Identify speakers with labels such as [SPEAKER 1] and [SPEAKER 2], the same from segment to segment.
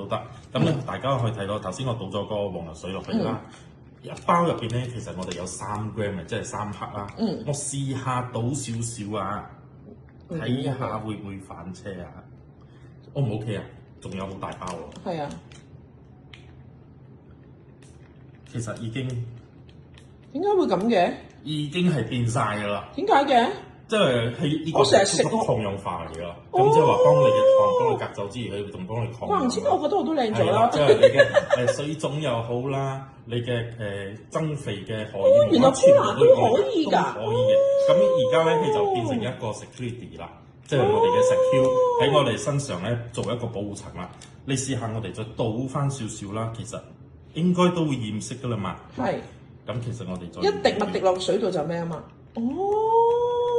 [SPEAKER 1] 得。咁咧大家可以睇到，頭先我倒咗個黃油水落去啦，一包入邊咧其實我哋有3 gram 嘅，即係3克啦。我試下倒少少啊，睇下會唔會反車啊？O 唔 OK 啊？仲有好大包喎。
[SPEAKER 2] 係啊。
[SPEAKER 1] 其實已經
[SPEAKER 2] 點解會咁嘅？
[SPEAKER 1] 已經係變晒㗎啦。
[SPEAKER 2] 點解嘅？
[SPEAKER 1] 即係喺呢個
[SPEAKER 2] 我成日食
[SPEAKER 1] 超級抗氧化嚟㗎啦。咁即係話幫你嘅糖幫你隔走之餘，佢仲幫你抗氧化。
[SPEAKER 2] 唔知我覺得我都靚咗
[SPEAKER 1] 係啦，
[SPEAKER 2] 啦。
[SPEAKER 1] 即係你嘅水腫又好啦，你嘅增肥嘅荷爾蒙
[SPEAKER 2] 原來菇拿都可以㗎。
[SPEAKER 1] 可以嘅。咁而家咧，佢就變成一個 security 啦，即係我哋嘅 secure 喺我哋身上咧做一個保護層啦。你試下我哋再倒翻少少啦，其實應該都會染色㗎啦嘛。
[SPEAKER 2] 係。
[SPEAKER 1] 咁其實我哋再
[SPEAKER 2] 一滴物滴落水度就咩啊嘛？哦。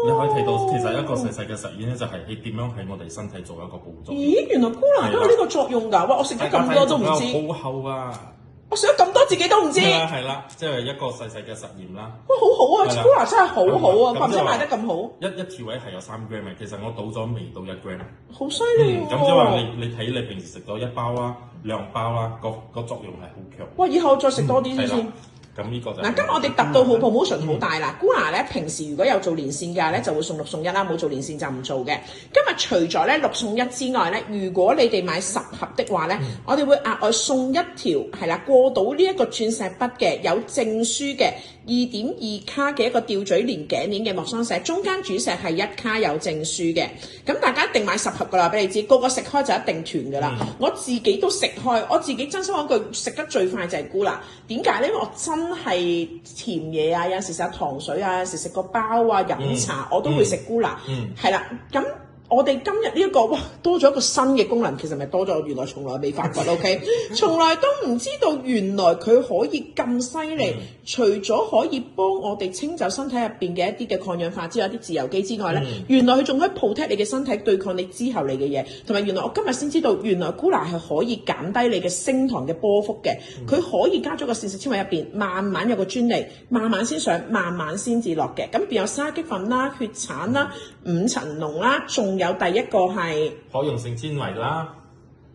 [SPEAKER 1] 你可以睇到，其實一個細細嘅實驗咧，就係你點樣喺我哋身體做一個保護作用。
[SPEAKER 2] 咦，原來菇拿都有呢個作用㗎！哇，我食咗咁多都唔知。
[SPEAKER 1] 好厚啊！
[SPEAKER 2] 我食咗咁多自己都唔知。
[SPEAKER 1] 係啦，即係一個細細嘅實驗啦。
[SPEAKER 2] 哇，好好啊！菇拿真係好好啊，怪唔知賣得咁好。
[SPEAKER 1] 一條位係有3 gram 嘅，其實我倒咗未到1 gram。
[SPEAKER 2] 好犀利喎！
[SPEAKER 1] 咁即係話你睇你平時食咗1包啊、2包啊，個作用係好強。
[SPEAKER 2] 哇！以後再食多啲先。
[SPEAKER 1] 咁呢個就
[SPEAKER 2] 嗱，今日我哋特到好 promotion 好大啦。菇拿咧平時如果有做連線嘅咧，就會送6送1啦；冇做連線就唔做嘅。今日除咗咧6送1之外咧，如果你哋買10盒的話咧，我哋會額外送1條係啦，過到呢一個鑽石筆嘅有證書嘅2.2卡嘅一個吊嘴連頸鏈嘅莫桑石，中間主石係1卡有證書嘅。咁大家一定買10盒噶啦，俾你知，個個食開就一定團噶啦。我自己都食開，我自己真心講句，食得最快就係菇拿。點解咧？因為我真係甜嘢啊，有陣時食下糖水啊，有陣時食個包啊，飲茶我都會食菇拿。係啦，咁我哋今日呢一個哇，多咗一個新嘅功能，其實咪多咗，原來從來未發掘 ，OK， 從來都唔知道原來佢可以咁犀利。除咗可以幫我哋清走身體入邊嘅一啲嘅抗氧化之外，一啲自由基之外咧，原來佢仲可以 protect 你嘅身體對抗你之後嚟嘅嘢，同埋原來我今日先知道，原來菇拿係可以減低你嘅升糖嘅波幅嘅，佢可以加咗個膳食纖維入邊，慢慢有個專利，慢慢先上，慢慢先至落嘅。咁變有沙棘粉啦、血橙啦、5層龍啦，仲有第一個係
[SPEAKER 1] 可溶性纖維啦。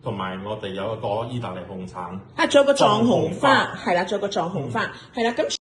[SPEAKER 1] 同埋我哋有一個意大利紅橙，
[SPEAKER 2] 仲有個藏紅花，係啦，仲有個藏紅花，係啦，咁。